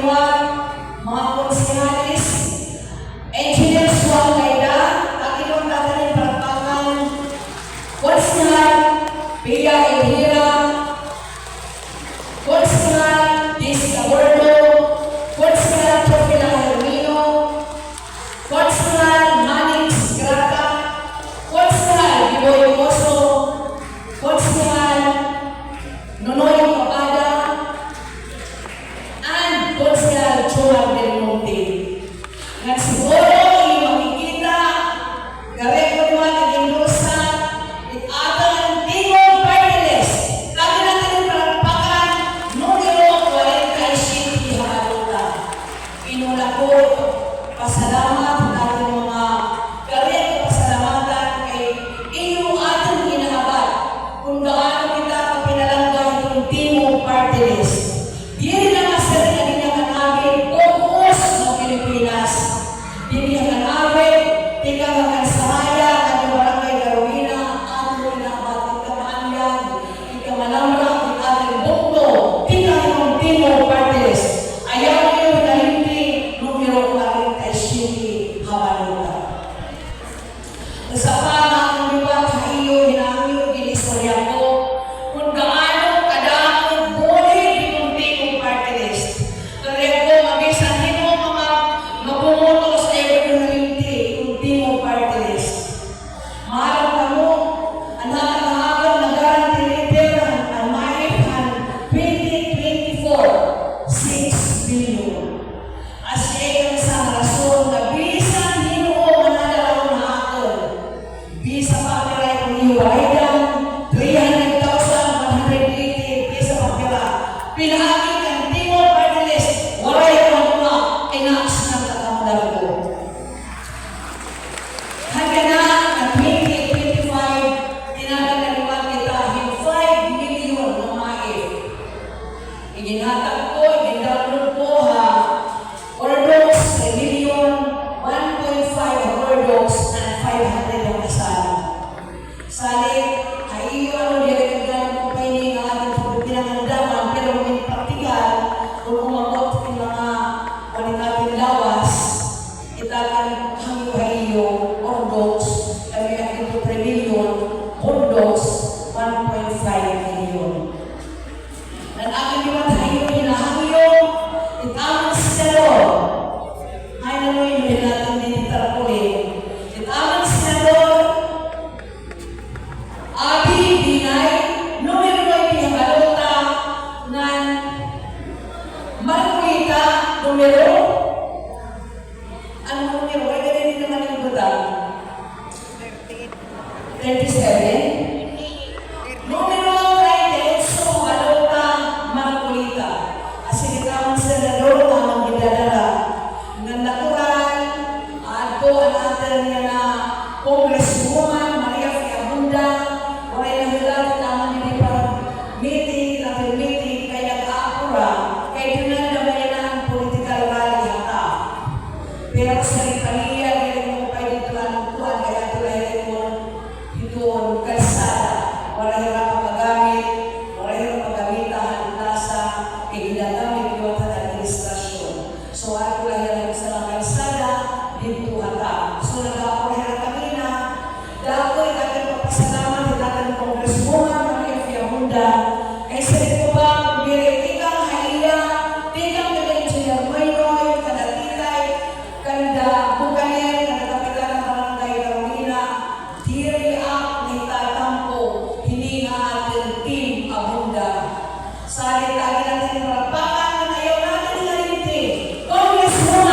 kaliwat, mga konsehalis, engineers Juan Gaida, Panginoon Tatanin Palakpakan, Konsehal Pia Elhira, Konsehal Jessica Bordo, Konsehal Chofila Hermino, Konsehal Manix Grata, Konsehal Biboy Oso, Konsehal Nonoy Papada, and Konsehal Chua Del Monte. Nagsiguro yung makikita, gawin ko naman ang inusa, at atang tingong party lagi natin yung palakpakan, numero 47 Habaluta. Inuna ko, pasalamat natin mga gawin ko pasalamatan kay inyong atong ginahabat kung gaano kita kapinalangga itong tingong party list. Diri na master na dinyakanagin bukus ng Pilipinas. Dinyakanagin, tingagagan sahaya, ng barangay Carolina, ato inabat, ikamanyan, ikamalamra, ikating bukto, tingagagang tingong party list. Ayaw nyo na hindi numero 47 Habaluta. Sa pangang liwat hayo, hinangyo, inistorya ko, kung gaano kadaming buhay itong tingong party list. Kaya ko, mabisan nino mga mapumoto sa evaluate itong tingong party list. Maharap ka mo, ang nakakahagal na guarantee ang maipan 2024, 6 billion. As iyan sa rason na bisan nino manadalaw na akal. Bisa papiray kung iwaidan, 300,180 bisa papira. Pinahagi ang tingong party list, waray ang mga inaas ng katamdal ko. Hanggang na ang 2025, tinagaliwan kita yung 5 million na maif. Iginatag ko, igindownload ko ordos, 3 million, 1.5 ordos, and 500 ang kasama. Salit, hayo ano nilagagyan mo kayo ng ating pagpinangandaman, pero may praktikal, kung umabot ng mga natin lawas, itakan hayo-hayo, ordos, kami ang 3 million, ordos, 1.5 million. Ang aking liwat hayo, hinahangyo, itamang senador. Ay naman yun natin din tarapulin. Itamang senador, Abi Binay, numero 9 Habaluta, ng Marcolita, numero, ang numero, ay ganyan din naman yung buta. 37. Numero 38, Habaluta, Marcolita. Kasi itamang senador na magdadala ng natural, ato ang atin niya na Congresswoman Maria Fiabunda, waray na hilang naman hindi pa meeting, natin meeting, kaya nag-aapura, kaya tunan na ba yan ang political rally hata. Pero sa Ripania, galing mo pa dito lang tuwan, kaya tulay mo ditoon kalsada, waray na pagkagamit, waray na paggamitahan nasa ginagamit ko at administrasyon. So, ako lang yan sa mga kalsada, dito hata. So, nag-aapura kami na, dako itatin papasalamat, itatin Congresswoman Maria Fiabunda, kay sa ito ba, tikang haiya, tikang nag-engineer Mayroy, kadatitay, kanda bukanin, kadakapitan ng barangay Carolina, tiri up, nitatampo, hininga atin Team Abunda. Salit lagi natin yung palakpakan, ayaw natin sa rinti. Congresswoman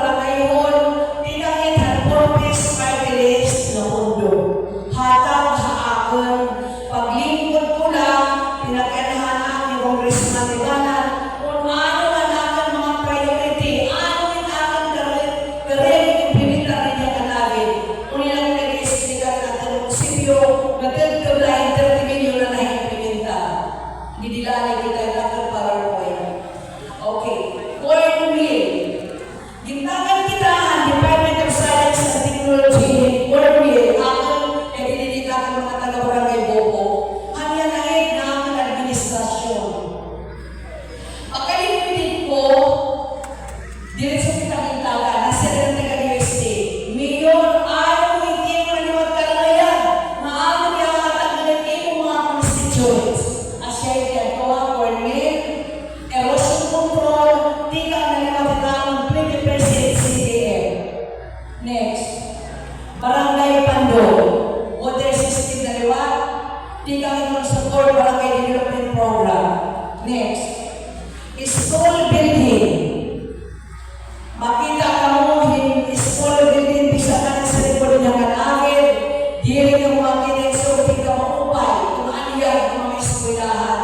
barangay hall, tinangin ang purpose party list na mundo. Hatag haakon, paglingkod ko lang, pinagkanahan ni Congressman Tibanan, kung ano ang aking mga priority, ano yung aking karir, implementa rin niya kanagin. Kung ilang nag-iistigan natin ng munisipyo, matagkablahin 30 milyon na na-implementa. Gidilali kita yung natin para lumayan. Okay, Corn Mill. Gintangan kita ang Department of Science and Technology, Corn Mill, akong nagdidikita ng mga taga-barangay Bobo, hangyan na na ang administrasyon. Pagkalimutin ko, diretso kitang intaga, nasa rin taga-USD. Mayor, ayaw mo hindi mo na niwag kalalayan, maaano niya ang atag-nagin mo mga constituents. Asya yung Corn Mill, erosion control, di ka nalimatatang 20% CDM. Next, Barangay Pando, water system na liwat, di ka nang support Barangay Development Program. Next, school building. Makita ka mo, school building, bisa ka na sa likod niya kanagin, di rin yung makita yung sulting ka maupay, kung ano yan, kung mga eskwelahan.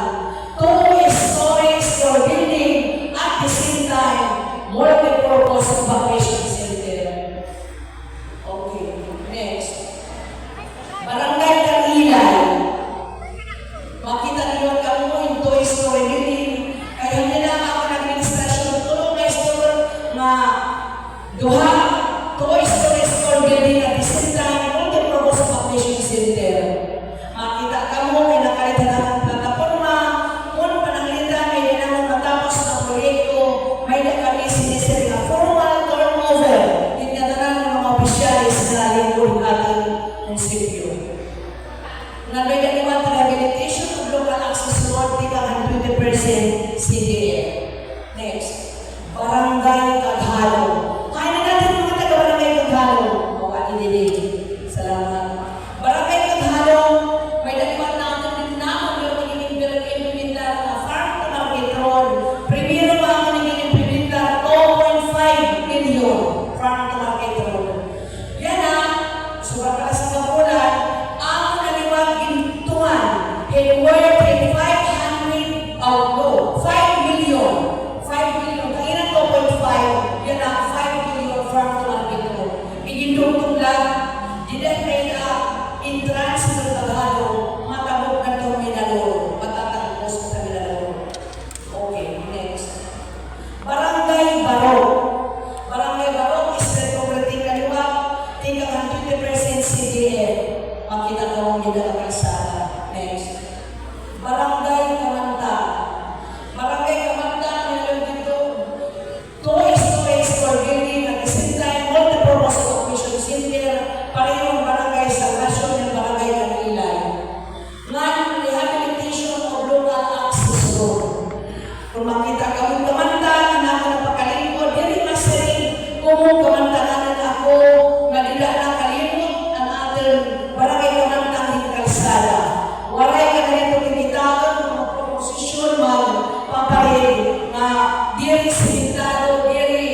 Two-story school building at the same time, multi-purpose vacation center. Okay, next. Barangay Kangilay. Makita niyo ka mo yung two-story building, kaya hindi na ako ng administrasyon, tulong na store na duha, two-story school building at the same time, multi-purpose vacation center. Makita ka mo, may nakalitan ng plataforma, kung pananglitan, may dinamang matapos ng proyekto, may nakami sinisir na formal turnover, hinatanan ng mga opisyalis na lingkod natin ng sityo. Nanoy na naman rehabilitation of local access road, di ka ang 20% CDM. Next, Barangay Kaghalo. Kaya na natin mga taga-Barangay Kaghalo. O, anidilig. Salamat. Barangay Kaghalo, may naliwan na ang naman yung implementar na farm to market road. Primero ba ang implementar 2.5 million farm to market road. Yan na, sobrang pala sa kapulan, ang naliwag gintuan in worth 500 outgo, 5 million. 5 million. Kailan 2.5, yan na 5 million farm to market road. Igindugtong lang, didahil na entrance ng Tagalog, matabog na itong Minaloro, matatangos sa Minaloro. Okay, next. Barangay Barok. Barangay Barok is retrograde kaliwa, tingkang ang 20% CDM. Makita ka mong ginalang kalsada. Next. Barangay Kamanta. Barangay Kamanta, meron dito, two-story school building at the same time, multi-purpose occupation center, parehong barangay sa Nasyon ng Barangay Kangilay. Ngan, rehabilitation of local access road. Kung makita ka mong Kamanta, na ako napakalingkod, dili masarin, kung Kamanta na ako, nalila na kalimot, ang ating Barangay Kamanta ng kalsada. Waray ka na rin pagkikitaan, mga proposisyon, mga paparin, na diri simentado, diri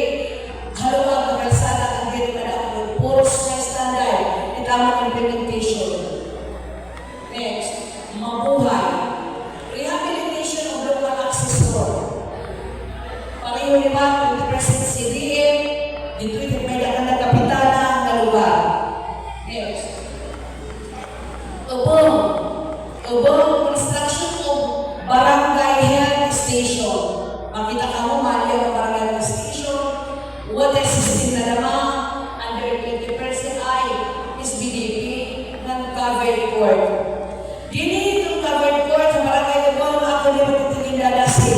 haluang na kalsada, ang diri madakot, puros na standard, itamang implementation. Next, mabuhay. Rehabilitation of local access road. Pareho lima, 20% CDM, dito may dakan na kapitana ng lugar. Next. Ubong construction of barangay health station. Makita ka mo, mali ang barangay health station. Water system na naman, under 20% ay SBDP ng covered court. Dini itong covered court sa barangay Ubong, ako di matitigin dadasi.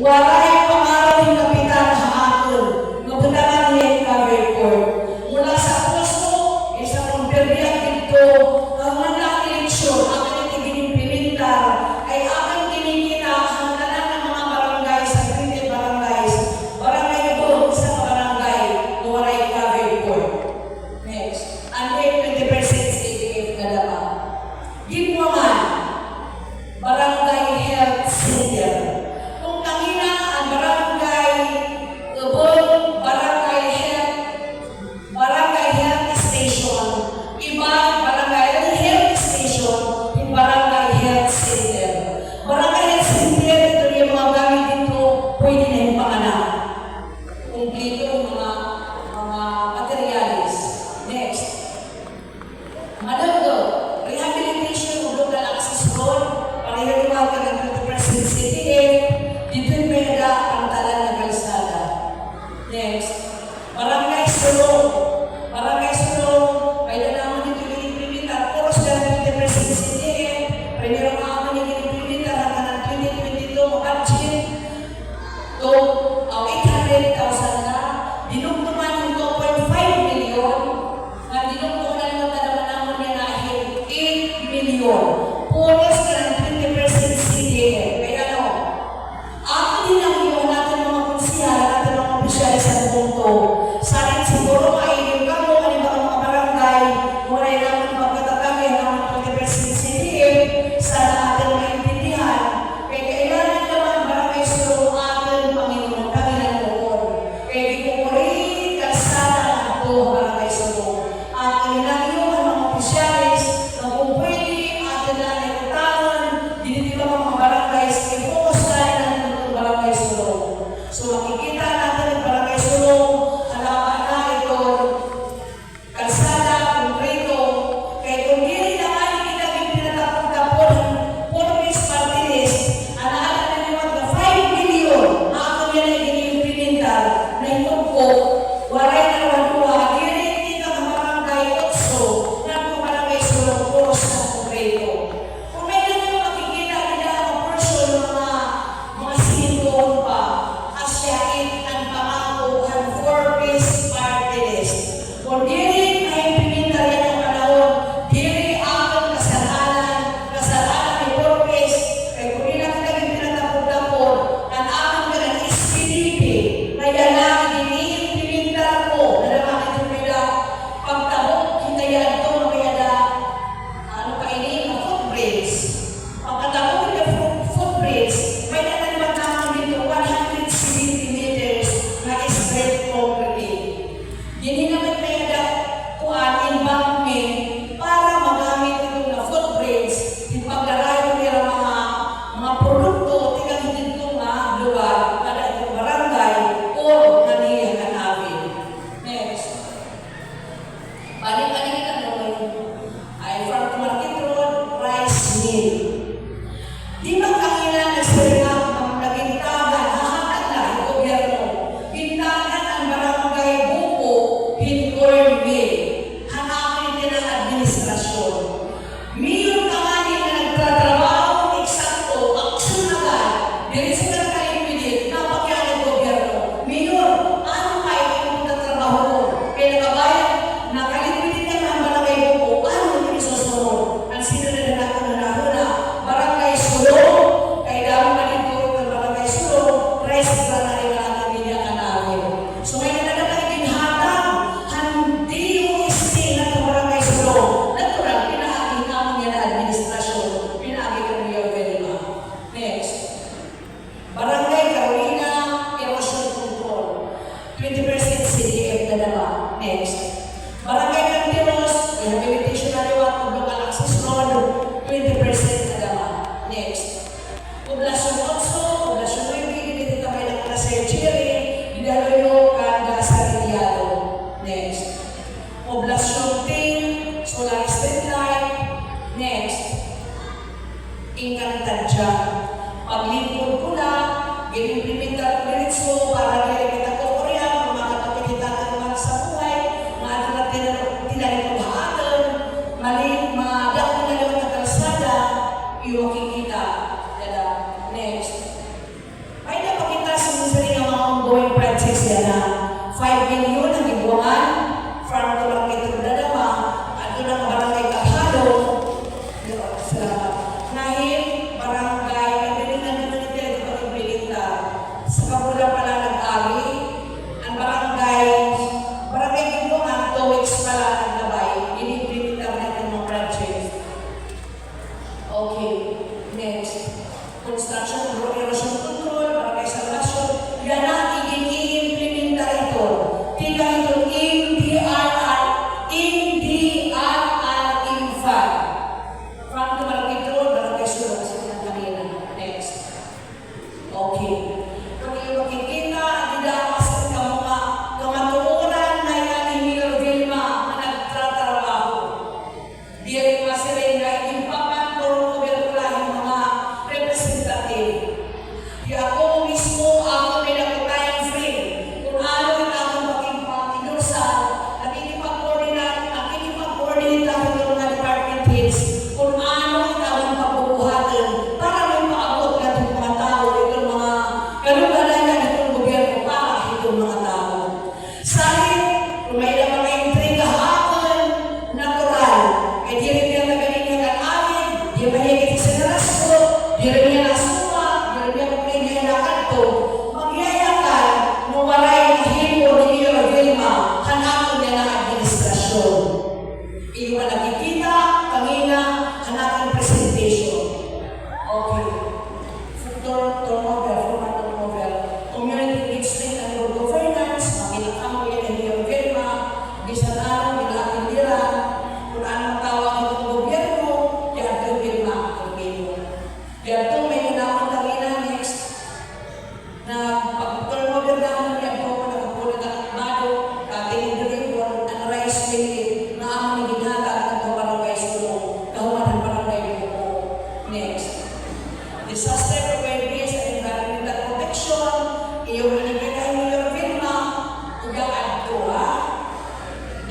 Waray pangaraw yung kapitan sa akon. Nabundangan niya yung covered court. Mula sa puso, isang pagbibiyak dito, ang mga eleksyon, ang implementar ay aking kinikita ang tanan ng mga barangay sa 20 barangays. Barangay Ubong, isang barangay, waray covered court. Next, under 20% CDF na naman. Gimwaman, barangay health center. Kung tangina ang barangay Barangay Sulong. Barangay Sulong, may nalaman nito yung implementar. Puro sila 20% CDM. Primero maaman yung implementar hanggang ng 2022 budget. To 800,000 na. Dinugtuman yung 2.5 million. Na dinugtuman na naman naman niya na 8 million. Puro sila ng 20% CDM. Kaya ano, ako din ang iyon natin mga konsyal, natin mga opisyalis sa punto. Sa akin siguro maigil ka mo, ano ba ang mga barangay, muna yung naman magkatatagay ng 20% CDM, sana atin maintindihan. Kaya kailangan naman barangay Sulong atin, Panginoon, kami ng Lord. Kaya di ko rin kalsada ang ito, barangay Sulong. At kailangan yung mga opisyalis, na kung pwede, atin na ikutangan, dinitiba mga barangay, i-focus tayo ng barangay Sulong. So makikita natin ang barangay Sulong, halaman na ito, kalsada, konkreto, kaya kung hindi na kami kinaging pinatapon-tapon ng Forbes Party List, alaala na naman na 5 million na ako yan ay iniimplementar na ito po, waray na wadua, hindi ka barangay otso na kung barangay Sulong po sa konkreto. Kung may naman makikita nila ang person mga sindoon pa, asyain ang pangako ang Forbes Party List. Kung dili na implementar yan ang panahon, dili ang kasalanan ni Forbes, kaya kung di natin naging pinatapon-tapon, ang amang ka ng SPDP, na yan lang ini-implementar ko, na naman ito nila, pagtabok, hintayan ito, magkayada, ano pa ini, ang footbridge. Pagkatabok yung footbridge, may naman naman dito 170 meters na straight concrete. Hindi naman kaya kuhaan embankment para magamit ito na footbridge yung pagdarayo nila mga produkto tigang dito nga lugar para itong barangay o naniyahan namin. Next. Balik-balik kita naman ay from Market Road, Rice Mill. Di ba kailangan na sila naging tagan, hahakan na ang gobyerno, bintagan ang barangay Buko, Hincorn Mill, hanapin din ang administrasyon. Mayroon ka nga din na nagtatrabaho, eksakto, aksyon agad, dili sila nakalimpilit, napakyan ang gobyerno. Mayroon, ano kayo yung nagtatrabaho mo? Kaya nakabayan, nakalimpilit ka ng barangay Buko, ano yung isusunod? Ang sino na nanahuna, barangay Sulong, kaya daw malinturo ng barangay Sulong, rice na rin ang pamilya ka namin. So may nanagagay ginhatang, hindi yung stay na ng barangay Sulong. Natural, pinaagi namin yan na administrasyon, pinaagi kami yung Velma. Next. Barangay Carolina, Erosion Control, 20% CDF na naman. Next. Barangay Cantinos, Rehabilitation na Liwat, Local Access Road, 20% na naman. Next. Poblasyon Otso, Poblasyon Ruigi, dito tayo ng Kasay Chiri, Bidaloyo, Kanda, Sariliado. Next. Poblasyon Ting, Solar Street Light. Next. Incantadja. Paglingkod ko na, ginimplementar ko diretso para kita ko Korea, makakapagkita ka naman sa buhay, mga tinarin ko haatan, mali, madakot na naman ang kalsada, yung makikita. Next. May napakita sa mga mga ongoing projects yan na 5 million ang ibuwan, farm to market na naman, at doon ang barangay Kahalo, salamat. Ngayon, barangay, nagdalinan naman ito yung pag-implementar. Sa kabula pala nag-ari, ang barangay Gimbuhan, 2 weeks pala naglabay, ini-implementar natin mga projects. Okay, next. Construction, erosion control, barangay Salvation, yan ang i-implementar ito. Tingnan ito, MDRR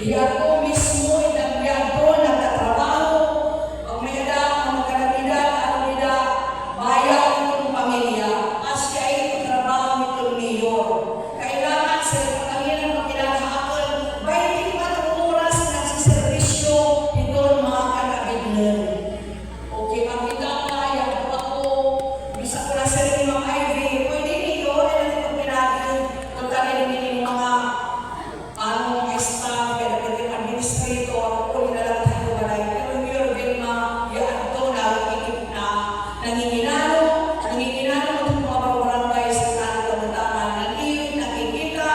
Di ako mismo inagbiyan ko nagtatrabaho. Pag may anak, mga kanabida, kanabida, bayan itong pamilya, as kaya itong trabaho nitong mayor. Kailangan sa pagkakilan ng kinakahakal, 24 oras nagsiservisyo itong mga kanabidnan. Okay, makita na, yan po ako, bisa ko na sa rin mga Ivy, pwede niyo, na natin itong pinagin, kung kanilin yung mga mga staff, kaya natin administrator, kung na lang tayo balay. Pero Mayor Vilma, yan ito na, nanginginalo itong mga barangay sa kanil kamutangan, nangiyon, nakikita,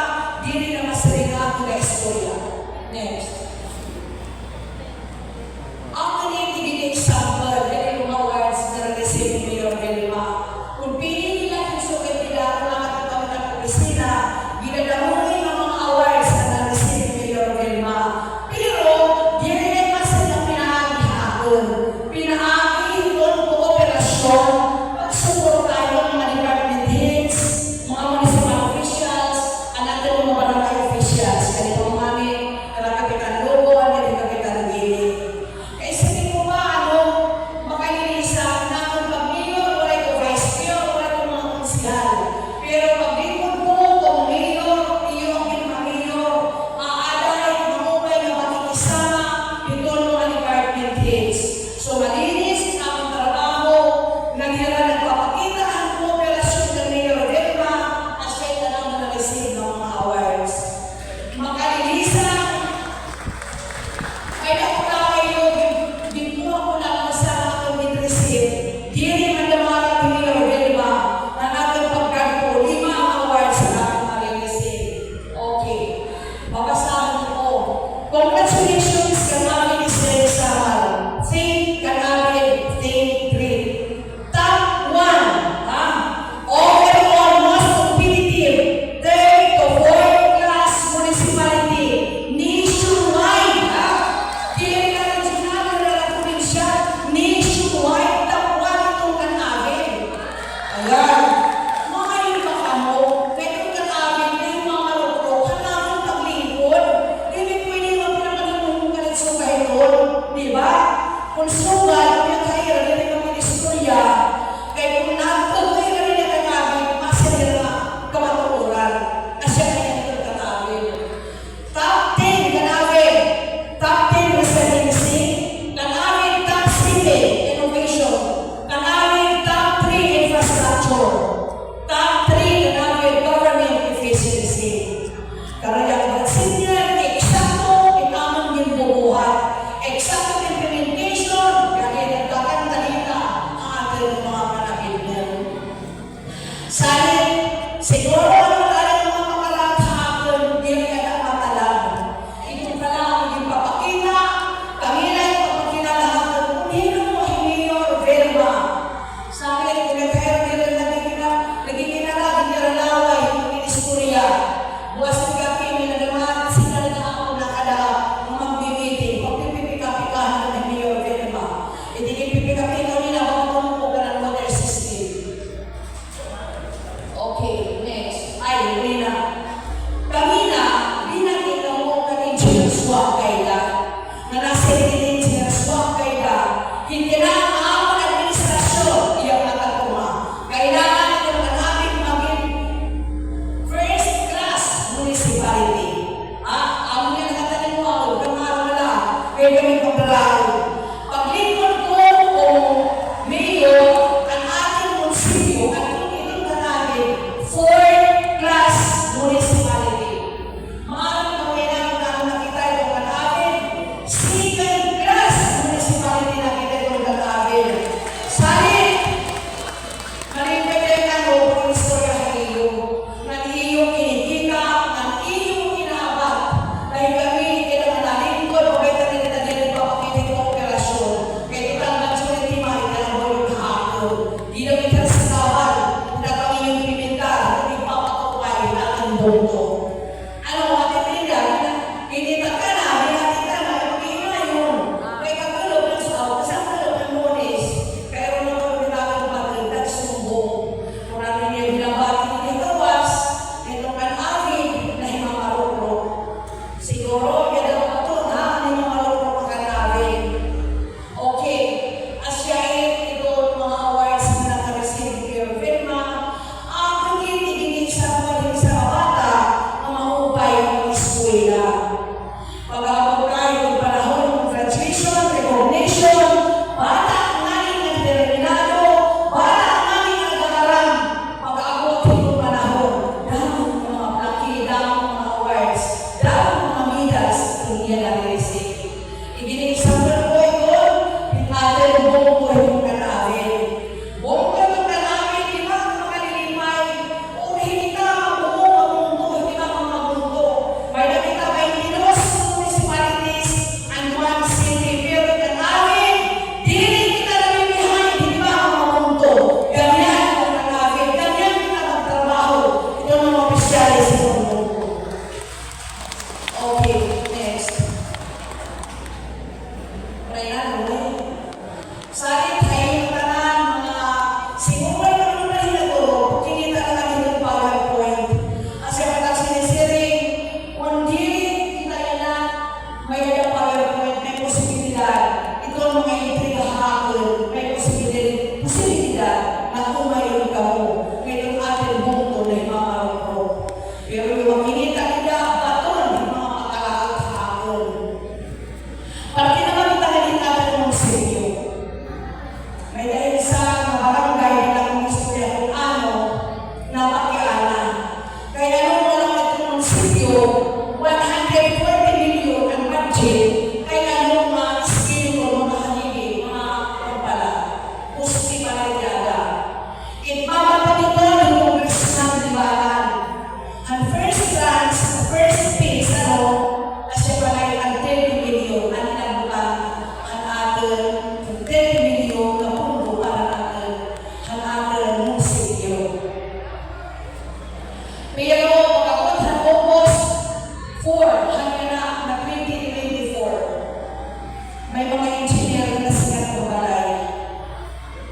di rin na masariga ito na istorya. Next. Ang kanil example, yan yung mga words na receive ni Mayor Vilma. Kung pili nila yung sukat nila, kung nakatawag ng opisina, ginadamuhin ang mga awards na na-receive ni Mayor Vilma. Pero, di rin mas silang pinahagihakon. Pinahagi itong kooperasyon, pagsuportahan ng mga department heads, mga municipal officials, anak ng mga barangay officials. Ganito ang mami, Kapitan Lobo, Kapitan Gili. Kaya sabi mo ba, makainisa na kung pag-mayor, wala ito vice mayor, wala ito mga konsihal. Pero pag-lingkod mo, kung mayor, iyo ang pinaka-mayor, aalay, mamumay na makikisama, ito ang mga department heads. So, malinis ang trabaho, naghira nagpapakita ang kooperasyon ng Mayor Vilma, at siya'y talagang na-receive ng mga awards. Makalilisa, ay nakula kayo, bigmo ako lang sa akong receive. Di rin mandamara ni Mayor Vilma na natin pagkagpo 5 awards sa aking ma-receive. Okay. Babasahan ko. Congratulations kanami ni Sir Samal. Think kanami, think great. Top 1, overall most competitive, 3rd to 4th class municipality nationwide. Kaya natin sinabi na lang probinsya, nationwide, top 1 itong kanabin. Ayan. Mga iba ka mo, kaya itong kanabin na yung mga marupro, kanabin paglingkod, hindi pwede magpinapalimong ka rin sugay doon. Diba? Kung sugay, pinakahira, hindi naman istorya, kaya kung nagkakahira rin yung kanabin, masaya na kamaturan. Asya kaya itong kanabin. Top 10 kanabin. Top 10 residency. Kanabin top 7 innovation. Kanabin top 3 infrastructure. Top 3 kanabin government efficiency. Karayang senior, eksakto, itamang din bubuhat. Eksakto implementation, kaya nagdagan talita ang ating mga kanabin. Salit, siguro ano tayo mga makalatahapon, hindi kaya matalang. Ito na lang yung papakita, kami na yung papakita lahat ng punino mo, Mayor Vilma. Salit, pinagkaya nila nagkikinala, giniralaway, yung istorya. Buwas ng gabi, may nagamat, sila na ako nakada, mga magbibiting, pagpipipika-pikahan ng Mayor Vilma. Itigipipika-pika nila, baka po ka ng water system. Okay, next. Ay, Rina. Kamina, binakita mo ka ni Jerswak Kayla. Na nasa rin Jerswak Kayla. Hindi na ang administrasyon, iyang nakatuma. Kailangan itong kanabing maging first class municipality. Ang mga nakatanin mo ako, kamara na lang, kaya kami pagdalaro. Paglingkod ko kung mayor, ang ating munisipyo, at itong kanabing fourth class municipality. Maaaring kailangan namin nakita itong kanabing second class municipality nakita itong kanabing. Salit! Malipete ka no, kung istorya ng iyo. Ng iyong kinikita, ng iyong inaabot. Dahil kami, kailangan natin ko, pagkita nila na din papakita ko Okay, next. Pray na, Lord. Salit tayo tanan mga sinuway na mga hinaguro, kinita na lang yung PowerPoint. Kasi pag sinisiring, kundi kita yan na may ada PowerPoint, may posibilidad. Ito ang mga intriga hapon, may posibilidad na kumayon ka mo. Ngayon atin bungto na imamarap ko. Pero yung kinita nila, baton, yung mga pagkakot hapon. Parte naman tayo natin ng munisipyo. May dahil sa mga barangay na kung istorya kung ano na pakialam. Kaya nung walang ito ng munisipyo, 140 million ang budget. Kaya nung mga skill ko, mga haligi, mga pagpala, pusti pala yada. Ipapapalito ng Congress ng Libaran. Ang first glance, first phase, kasi pala ang 30 million, ang nagbukan ang atin, 30 million na pundo para natin, ang atin munisipyo. Pero pagkakot ng August 4, hanggang na 2024, may mga engineer na siya kumalay.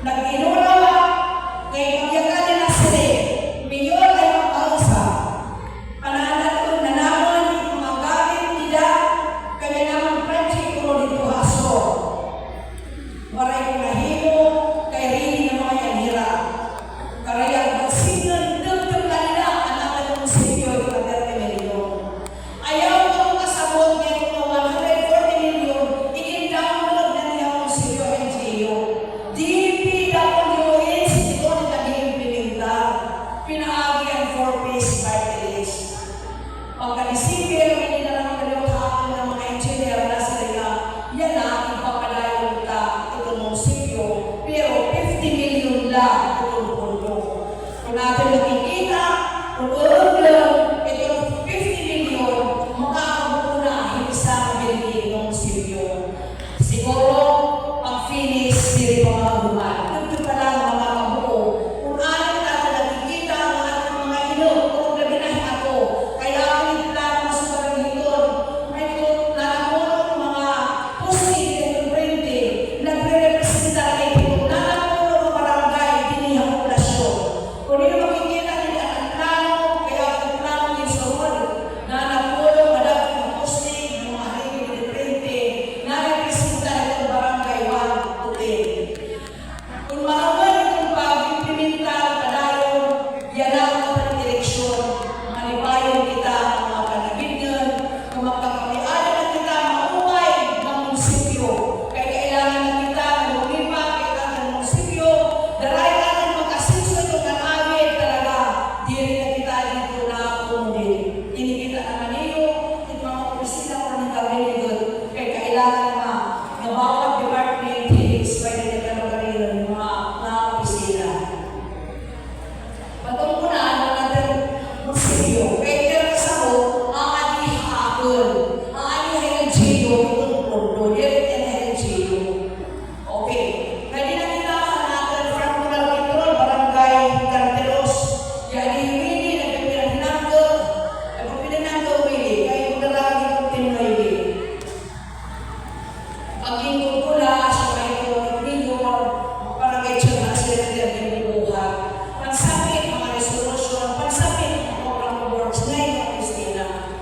Nag-inura, kay pagyakan na sila, mayor ay mapausa. Pananakot na naman yung mga gamit nila, kaya naman project ko dito haso. Waray ko nahimo, kay rini na mga yan hirap. Karaya kung signal, dugtong kanila, anak na yung munisipyo, yung 30 million. Ayaw ko kasabot ngayon ng 140 million, i-download na niya ang munisipyo NGO. DPWH, ito na naging pinintar. Pinaagi ang 4-piece party list. Pagka-December, hindi na lang kalawaan ng mga engineer na sila, yan na, ipapalayon ka itong munisipyo, pero 50 million lang itong pundo. Kung natin nakikita, kung urog lang, itong 50 million, makakabuo na sa mabiligin ng munisipyo. Siguro, pag-finish, sila pa mga buwan. Ito pa lang makakabuo. Kung ano natin nakikita ang ating mga ilog, kung nabinahin ako, kaya ang lang mas maramiton, may nalamunan ng mga post-it and printing, nagre-representa kay kung nalamunan ng barangay, dinihang populasyon. Kung hindi makikita nila ang plano, kaya ang plano yung sunod, na nagulong madami ng post-it, ng mga haligid and printing, na representa ng barangay 1 to 10. Kung maawan itong pag-implementar padayon, yan ang mga direksyon, malibayon kita mga kanabigyan, kung magkakamialan na kita maumay ng munisipyo. Kaya kailangan na kita lumipat, kailangan ng munisipyo, daray ka ng mag-asinso itong kanawin talaga, di rin na kita dito na kumuli. Inikita naman niyo, yung mga opisina ko ng kawin kaya kailangan na bawat department heads, pwede na kanagarin ng mga opisina. Patong ko na, ano natin munisipyo. Kaya kaya sa ko, ang ating hapon, ang ating LGU, itong pundo, direct and LGU. Okay. Pwede na kailangan natin from Coral Control, Barangay Carteros, yan yung Willie, nagpapinanhinanggo, Willie, kaya yung dalagi kong Tinoy. Pag-ingkong pula, siya kayo ng Rigor, para kay Chang na sila ng buhat. Pansapit, mga resolution, pansapit, mga program boards, ngayon ang Christina.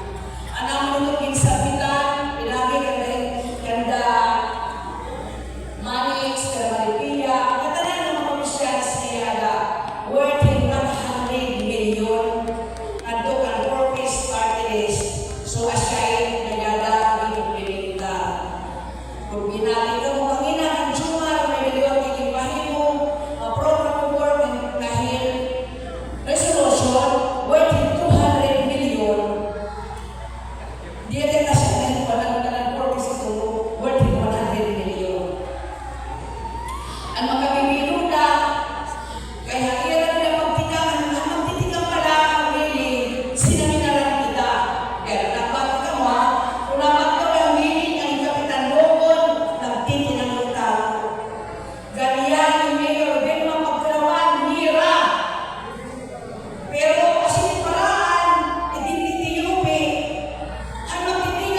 Anak mo nung kinsapitan, pinagi ka rin, ganda, Manix, Carmaripilla, katanan ng mga komisyans niya worth in 100 million, at doon ang 4-piece party list. So, asyain, nagada, pinipinita. Kung ginamit ka mo kanina, ang Jumar, may miliyon kikipahin mo, ang program board dahil resolution worth in 200 million. Di rin na siya ng walang purpose ito, worth in 100 million. Ang mga bibiro na, kaya ilan na magtitikang pala ang willing, sinaminaran kita. Kaya dapat ka mo, kung dapat ka ang willing, ang Kapitan Logon, nagtitinang ng tao. Ganyan yung Mayor Ben Mapagkalawan, nira. Pero kasi paraan, hindi tiyupi. Ang magtitingin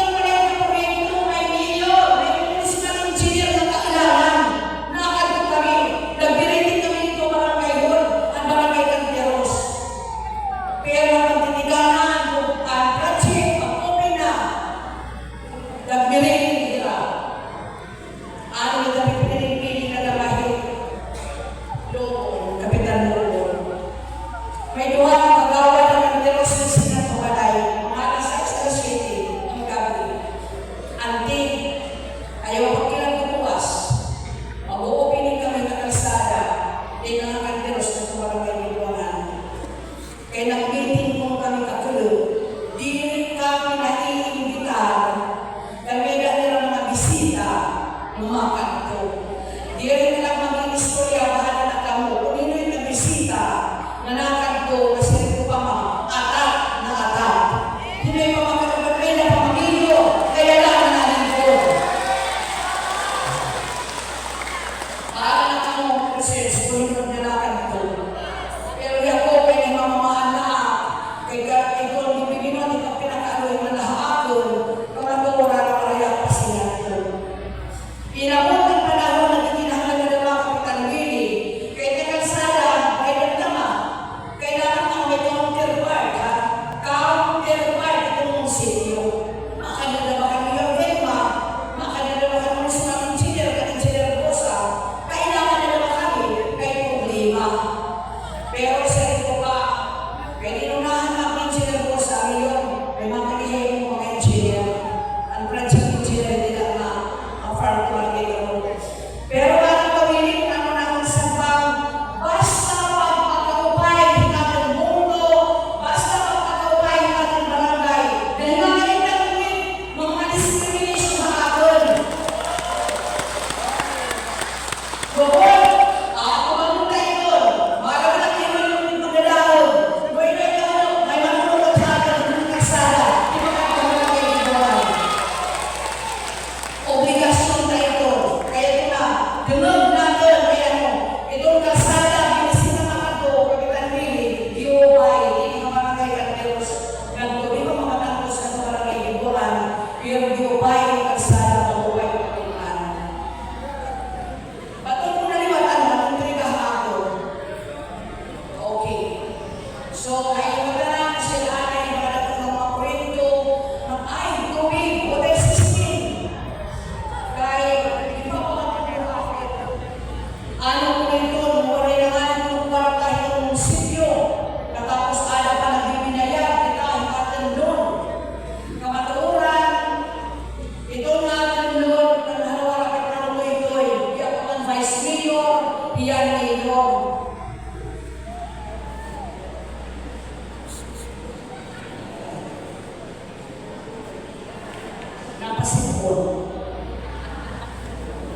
phone.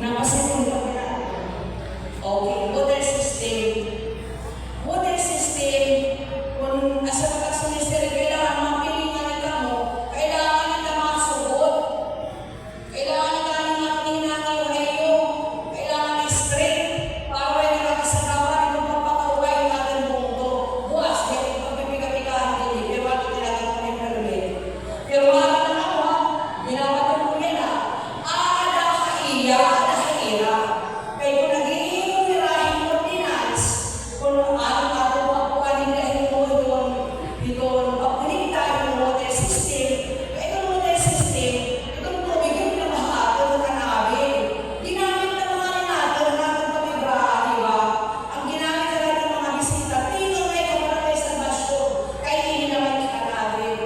Napasipon pa kaya. Okay, water system. Water system, kung asa pagkaksminister, kailangan mapilingan ka mo, kailangan ka masugot. Kailangan ka ng pinakayo, kailangan straight, para ay nakakasagawa, ito papakaway yung ating mundo. Buwas, kaya pagpipiga-pigahan din, pero ito talaga kami permit. Pero mga nanawa, binabatan ko yan ada ka iya, ada ka ira. Kaya kung nag-iinom nirahin ordinance, kung ano-ano papuanin na itong papunita yung water system, itong water system, itong tubig yung pinamahato ng kanabin. Ginamit na mga natin pamibrahan, di ba? Ang ginamit na natin ng mga bisita, tingnan may kamarapay sa basyo, kaya hindi naman yung kanabin.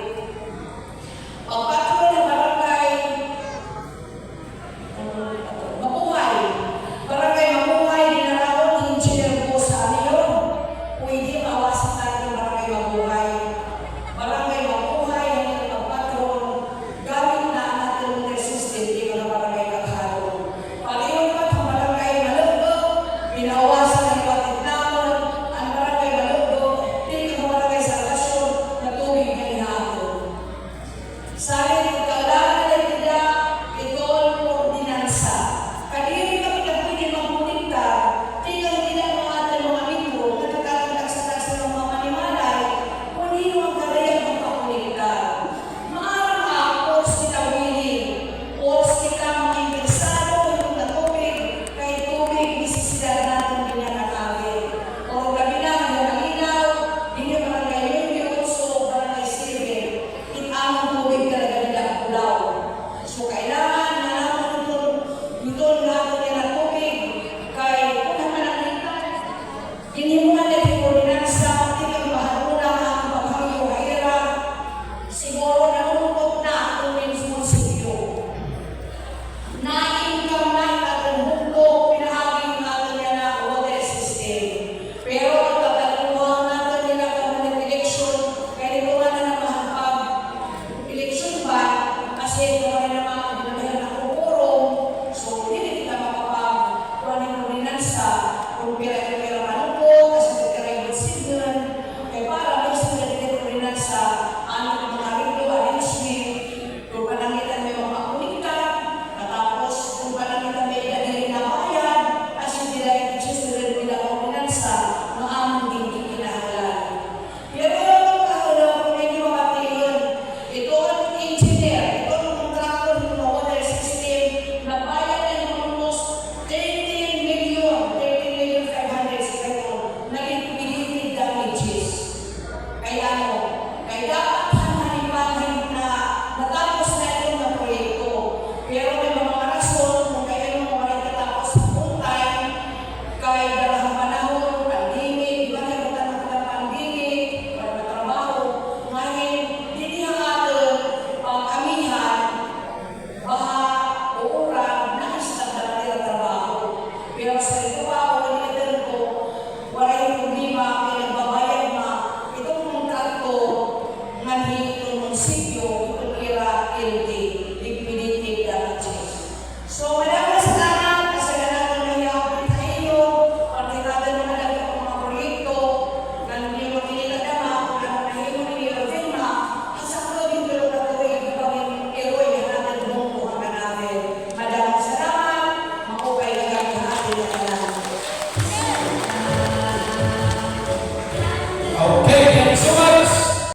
Pagpatuloy ng barangay, Mabuhay. Barangay Mabuhay, dinaraon ni Engineer Bosa yun. Pwede mawasan natin yung Barangay Mabuhay. Barangay Mabuhay, yung pagpatron, gamit na natin yung water system dito na Barangay Kaghalo. Pag-iyon pa ang Barangay Malugbo, binawasan ng iwatid naman ang Barangay Malugbo, dito ang Barangay Salvasyon na tubig na ihapon. Sabi ng kailangan nila nila itong ordinansa. Kadiri kami na pwede magpunita, tingnan nila mga ating mga amigo na nagkakatagsa-tagsa ng mga manimalay, kung nino ang karayang magpapunita. Maarang maapos kita willing, pos kita mga interesado yung na tubig, kahit tubig, bisisida natin pinanakawin. O gabi na, malinaw, hindi barangay yun, so barangay civil, ang tubig talaga nila ulaw. So, kailangan